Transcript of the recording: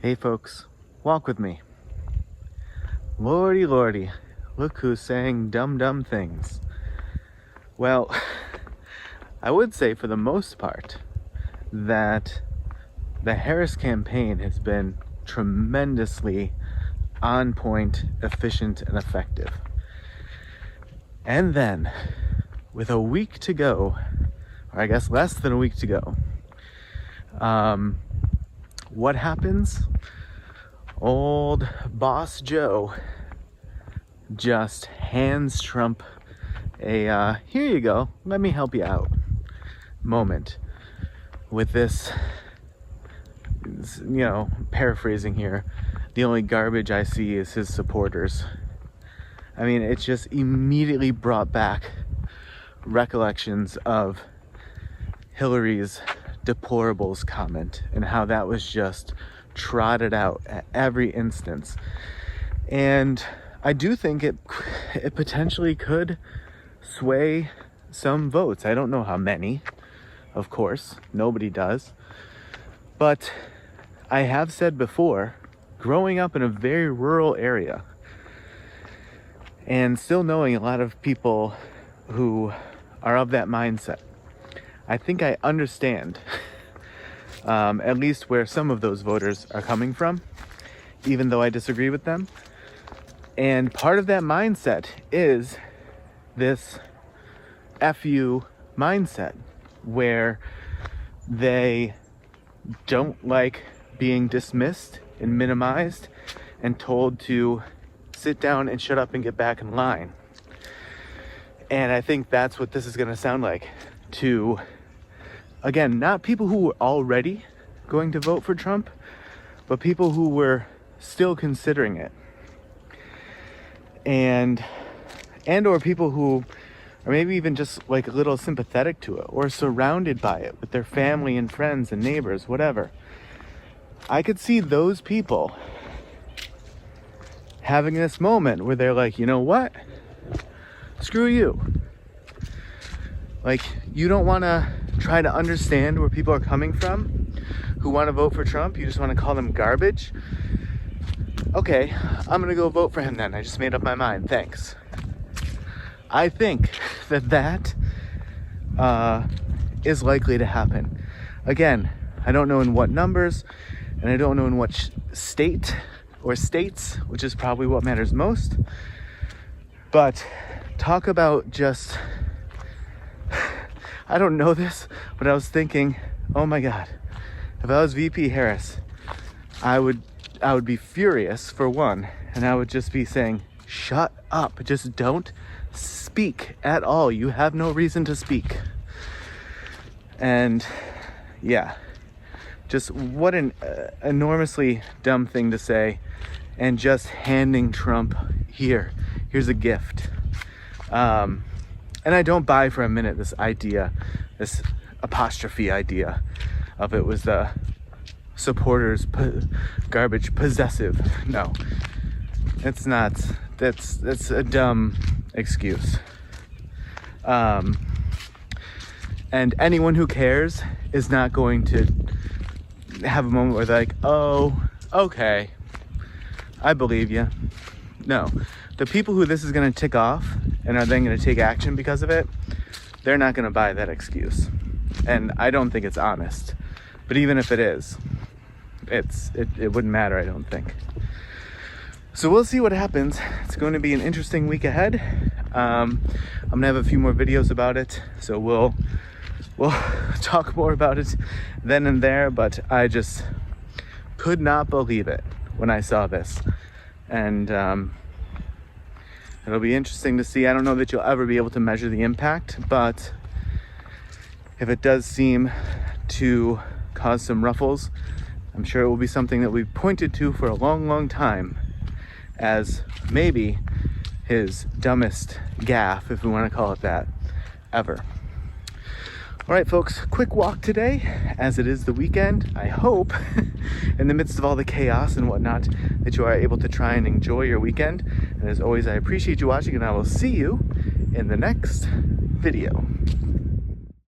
Hey folks, walk with me. Lordy, lordy, look who's saying dumb things. Well, I would say for the most part that the Harris campaign has been tremendously on point, efficient, and effective. And then, with a week to go, or I guess less than a week to go, what happens? Old Boss Joe just hands Trump a here you go, let me help you out moment with this, paraphrasing here, the only garbage I see is his supporters. I mean, it just immediately brought back recollections of Hillary's Deplorables comment and how that was just trotted out at every instance. And I do think it potentially could sway some votes. I don't know how many, of course, nobody does. But I have said before, growing up in a very rural area and still knowing a lot of people who are of that mindset, I think I understand at least where some of those voters are coming from, even though I disagree with them. And part of that mindset is this FU mindset, where they don't like being dismissed and minimized and told to sit down and shut up and get back in line. And I think that's what this is going to sound like to, again, not people who were already going to vote for Trump, but people who were still considering it. And or people who are maybe even just like a little sympathetic to it or surrounded by it with their family and friends and neighbors, whatever. I could see those people having this moment where they're like, you know what? Screw you. Like, you don't want to try to understand where people are coming from who want to vote for Trump. You just want to call them garbage. Okay, I'm going to go vote for him then. I just made up my mind. Thanks. I think that is likely to happen. Again, I don't know in what numbers, and I don't know in what state or states, which is probably what matters most. But talk about just, I don't know this, but I was thinking, oh my God, if I was VP Harris, I would be furious, for one, and I would just be saying, shut up, just don't speak at all. You have no reason to speak. And yeah, just what an enormously dumb thing to say, and just handing Trump, here's a gift. And I don't buy for a minute this idea, this apostrophe idea of it was the supporters garbage possessive. No, it's not. That's a dumb excuse. And anyone who cares is not going to have a moment where they're like, oh, okay, I believe you. No, the people who this is going to tick off and are then going to take action because of it, they're not going to buy that excuse. And I don't think it's honest. But even if it is, it wouldn't matter, I don't think. So we'll see what happens. It's going to be an interesting week ahead. I'm gonna have a few more videos about it, so we'll talk more about it then and there. But I just could not believe it when I saw this, and it'll be interesting to see. I don't know that you'll ever be able to measure the impact, but if it does seem to cause some ruffles, I'm sure it will be something that we've pointed to for a long time as maybe his dumbest gaffe, if we want to call it that, ever. All right, folks, quick walk today, as it is the weekend. I hope, in the midst of all the chaos and whatnot, that you are able to try and enjoy your weekend. And as always, I appreciate you watching, and I will see you in the next video.